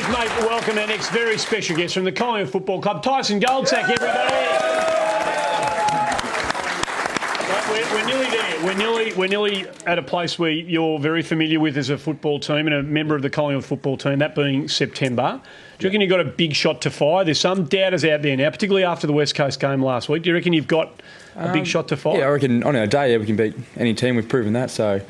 Please, mate, welcome our next very special guest from the Collingwood Football Club, Tyson Goldsack, everybody. We're nearly there. We're nearly at a place where you're very familiar with as a football team and a member of the Collingwood football team, that being September. Do you reckon you've got a big shot to fire? There's some doubters out there now, particularly after the West Coast game last week. Do you reckon you've got a big shot to fire? Yeah, I reckon on our day, we can beat any team. We've proven that. So,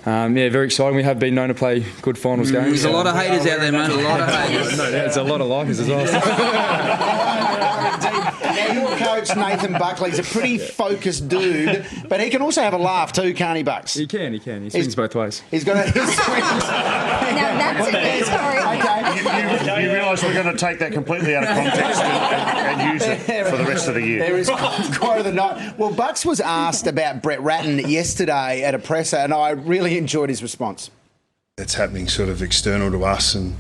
very exciting. We have been known to play good finals games. There's a lot of haters out there, mate. A lot of haters. No, there's a lot of likers as well. Now, your coach, Nathan Buckley's a pretty focused dude, but he can also have a laugh too, can't he, Bucks? He can. He swings both ways. He's got his swings. Now, that's a good story. Okay. You realise we're going to take that completely out of context and use it for the rest of the year. There is quite of the night. Well, Bucks was asked about Brett Ratton yesterday at a presser, and I really enjoyed his response. It's happening sort of external to us and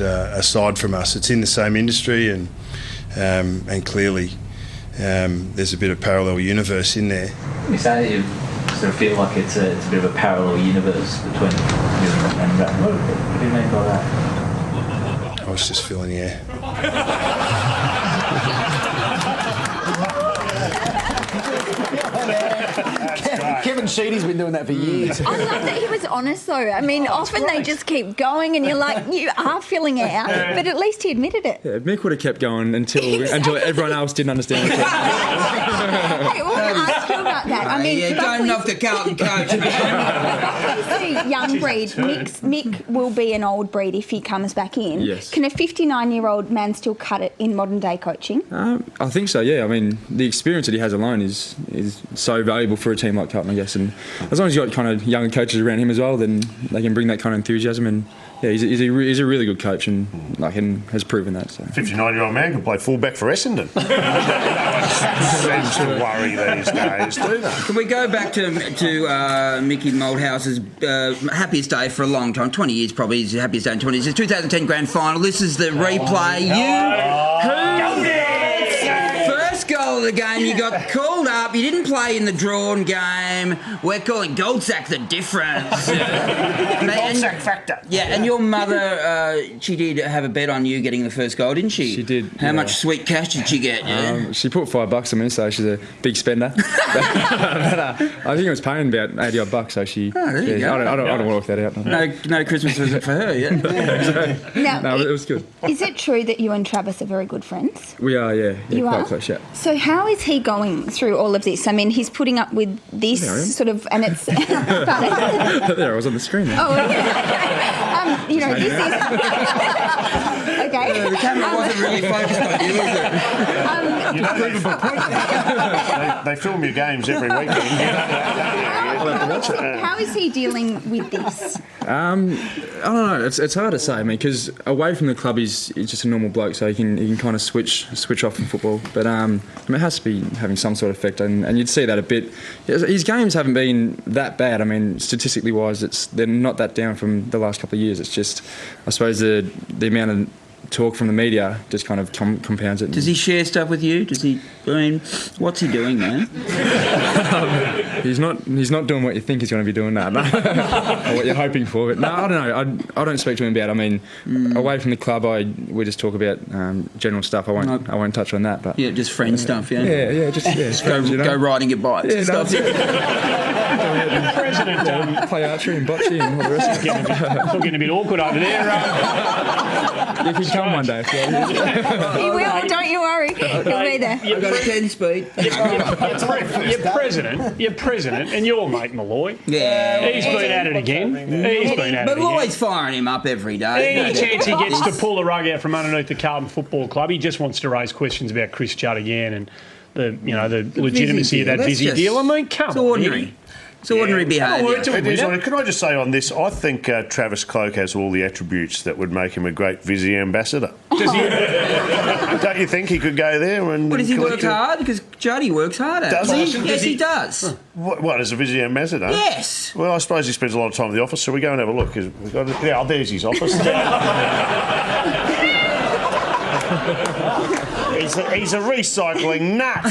aside from us. It's in the same industry and clearly there's a bit of parallel universe in there. You say that you sort of feel like it's a bit of a parallel universe between you and Ratton. What do you mean by that? I was just feeling the air. Kevin Sheedy's been doing that for years. I love that he was honest, though. I mean, often they just keep going and you're like, you are filling it out, but at least he admitted it. Yeah, Mick would have kept going until everyone else didn't understand it. Hey, I want to ask you about that. I mean, don't knock the Carlton coach. Buckley's the young breed. Mick will be an old breed if he comes back in. Yes. Can a 59-year-old man still cut it in modern-day coaching? I think so, yeah. I mean, the experience that he has alone is so valuable for a team like Carlton, I guess. And as long as you've got kind of younger coaches around him as well, then they can bring that kind of enthusiasm. And yeah, he's a really good coach and has proven that. So. 59-year-old man can play fullback for Essendon. Seems to worry these days, do they? Can we go back to Mickey Malthouse's happiest day for a long time? 20 years probably, his happiest day in 20 years. It's 2010 Grand Final. This is the replay. First goal of the game, you got called up. You didn't play in the drawn game. We're calling Goldsack the difference. Goldsack factor. Yeah, and your mother, she did have a bet on you getting the first goal, didn't she? She did. How much sweet cash did she get? Yeah? She put $5 on me, so she's a big spender. but, I think it was paying about $80 so she. Oh, there you go. I don't want to work that out. No Christmas visit for her, yeah? Now, No, it was good. Is it true that you and Travis are very good friends? We are, yeah. You quite are? close, yeah. So how is he going through all of this? I mean, he's putting up with this sort of, and it's... There, I was on the screen there. Oh, okay. This is... Okay. The camera wasn't really focused on you, was it? They film your games every weekend. How is he dealing with this? I don't know. It's hard to say, I mean, because away from the club, he's just a normal bloke, so he can kind of switch off from football. But it has to be having some sort of effect, and you'd see that a bit. His games haven't been that bad. I mean, statistically wise, they're not that down from the last couple of years. It's just, I suppose, the amount of talk from the media just kind of compounds it. Does he share stuff with you? What's he doing, man? He's not doing what you think he's going to be doing now, or what you're hoping for. But no, I don't know. I don't speak to him about it. I mean, away from the club, we just talk about general stuff. I won't touch on that. But yeah, just friend stuff. Yeah, just go riding your bikes. Yeah, stuff. President, play archery and bocce and all the rest. It's all getting a bit awkward over there. You can come one day. He will, don't you worry. He'll be there. I've got a 10-speed. You're president, and you're mate Malloy. Yeah. He's been at it again. But Lloyd's firing him up every day. Any chance he gets to pull the rug out from underneath the Carlton Football Club, he just wants to raise questions about Chris Judd again and the legitimacy of that Vizzy deal. I mean, come on. It's ordinary. It's ordinary behaviour. Can I just say on this, I think Travis Cloke has all the attributes that would make him a great Vizzy ambassador. Does he? Don't you think he could go there? And does he work hard? Because Juddy works hard at it. Does he? Yes, he does. What, as a Vizzy ambassador? Yes. Well, I suppose he spends a lot of time in the office, so we go and have a look. There's his office. He's a recycling nut.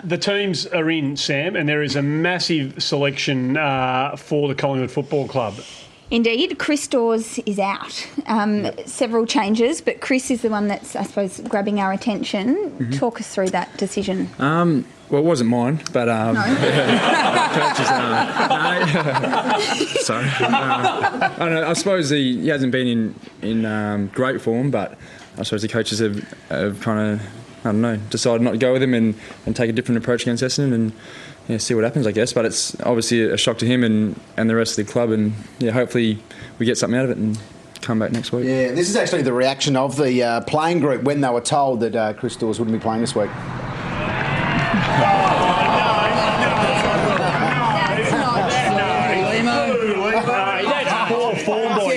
The teams are in, Sam, and there is a massive selection for the Collingwood Football Club. Indeed, Chris Dawes is out. Several changes, but Chris is the one that's, I suppose, grabbing our attention. Talk us through that decision. Well, it wasn't mine, but No. sorry. I don't know. I suppose he hasn't been in great form, but I suppose the coaches have kind of, I don't know, decided not to go with him and take a different approach against Essendon and see what happens, I guess. But it's obviously a shock to him and the rest of the club, and hopefully we get something out of it and come back next week. Yeah, this is actually the reaction of the playing group when they were told that Chris Dawes wouldn't be playing this week.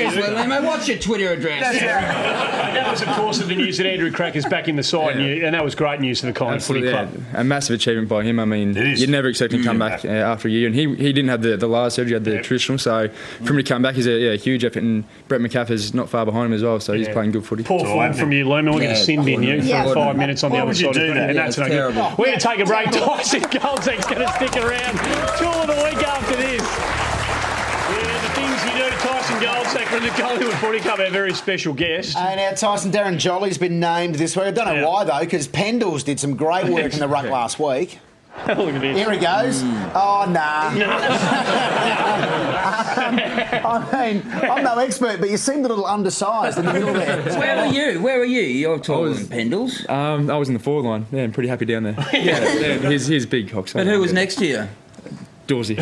Lemo, what's your Twitter address? That was, of course, the news that Andrew Cracker's back in the side, and that was great news for the Collingwood Footy Club. A massive achievement by him. I mean, you'd never expect him to come back after a year, and he didn't have the last surgery, he had the traditional, so for him to come back is a huge effort, and Brett McCaffrey's not far behind him as well, so he's playing good footy. Poor form from you, Lemo. We're going to sin bin you for 5 minutes on the other side, and that's no good. We're going to take a break. Tyson Goldsack's going to stick around. Tool of the week after this. The things you do, Tyson Goldsack from the Collingwood Footy Club, our very special guest. And now Tyson, Darren Jolly's been named this week. I don't know why, though, because Pendles did some great work in the ruck last week. Look at this. Here he goes. Oh, nah. I mean, I'm no expert, but you seemed a little undersized in the middle there. Where were you? You're taller than Pendles. I was in the forward line. Yeah, I'm pretty happy down there. He's big, Cox. But who was next to you? Dawsey.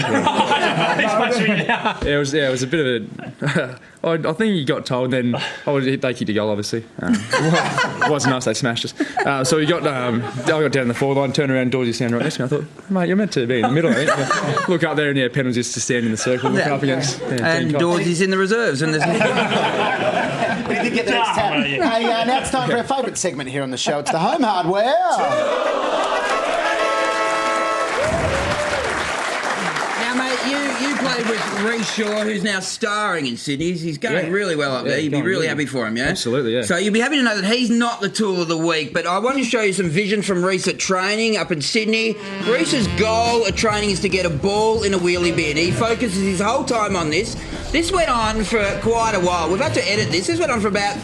It was a bit of a... I think he got told, then they kicked a goal, obviously. It wasn't us, they smashed us. So I got down in the forward line, turned around, Dawsey standing right next to me. I thought, mate, you're meant to be in the middle, I think. Look up there, and Pendle's just to stand in the circle, looking up against... and Dawsey's in the reserves, and there's... But he did get the next tap. Hey, now it's time for our favourite segment here on the show. It's the Home Hardware. You played with Reece Shaw, who's now starring in Sydney. He's going really well up there. You'd be really happy for him, yeah? Absolutely, yeah. So you'll be happy to know that he's not the tool of the week, but I want to show you some vision from Reece at training up in Sydney. Reece's goal at training is to get a ball in a wheelie bin. He focuses his whole time on this. This went on for quite a while. We've had to edit this. This went on for about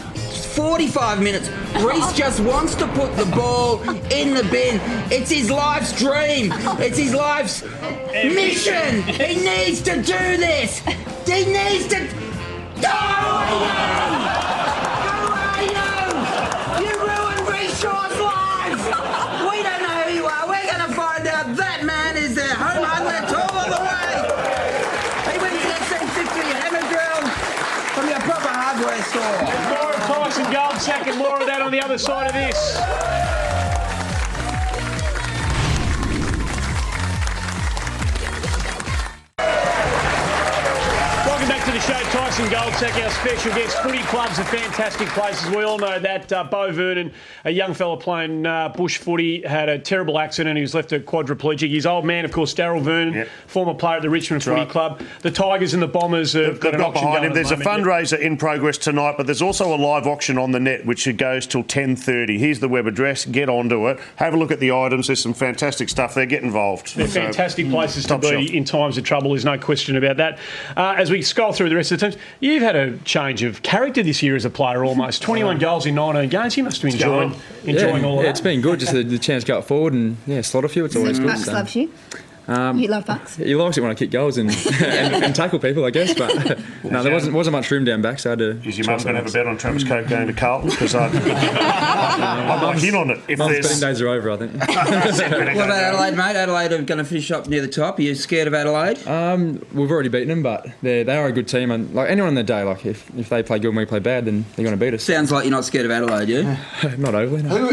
45 minutes. Reece just wants to put the ball in the bin. It's his life's dream. It's his life's mission. He needs to do this. He needs to... Who are you? You ruined Reece Shaw's life. We don't know who you are. We're going to find out. That man is their home hardware tool of the way. He went to that 750 hammer drill from your proper hardware store. More of Tyson Goldsack and more of that on the other side of this. Welcome back to the show, Tyson Goldsack, our special guest. Footy clubs are fantastic places. We all know that. Bo Vernon, a young fella playing bush footy, had a terrible accident. He was left a quadriplegic. His old man, of course, Darryl Vernon, former player at the Richmond Footy Club. The Tigers and the Bombers have got an auction behind him. going. There's a fundraiser in progress tonight, but there's also a live auction on the net, which goes till 10:30. Here's the web address. Get onto it. Have a look at the items. There's some fantastic stuff there. Get involved. They're fantastic places to be in times of trouble. There's no question about that. As we scroll through the rest of the teams, you've had a change of character this year as a player almost. 21 goals in 19 games. You must have enjoying all of that. It's been good, just the chance to go forward and slot a few. It's always good. Bucks loves you. You love Bucks. He likes it when I kick goals and tackle people, I guess. But no, there wasn't much room down back, so I had to. Is your mum going to have a bet on Travis Coke going to Carlton? Because I'm like in on it. If Mum's betting days are over, I think. What about Adelaide, mate? Adelaide are going to finish up near the top. Are you scared of Adelaide? We've already beaten them, but they are a good team. And like anyone on the day, like if they play good and we play bad, then they're going to beat us. Sounds like you're not scared of Adelaide, yeah? Not overly. No.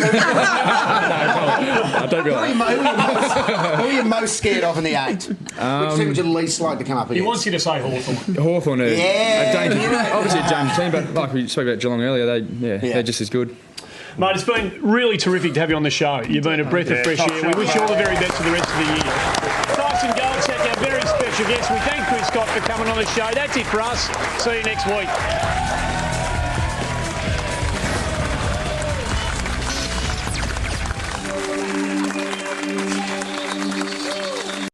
I don't really. Who are you most scared of in the 8? Which team would you least like to come up against? He wants you to say Hawthorn. Hawthorn, obviously a dangerous team, but like we spoke about Geelong earlier, they're just as good. Mate, it's been really terrific to have you on the show. You've been a breath of fresh air. We wish you all the very best for the rest of the year. Tyson Goldsack, our very special guest. We thank Chris Scott for coming on the show. That's it for us. See you next week.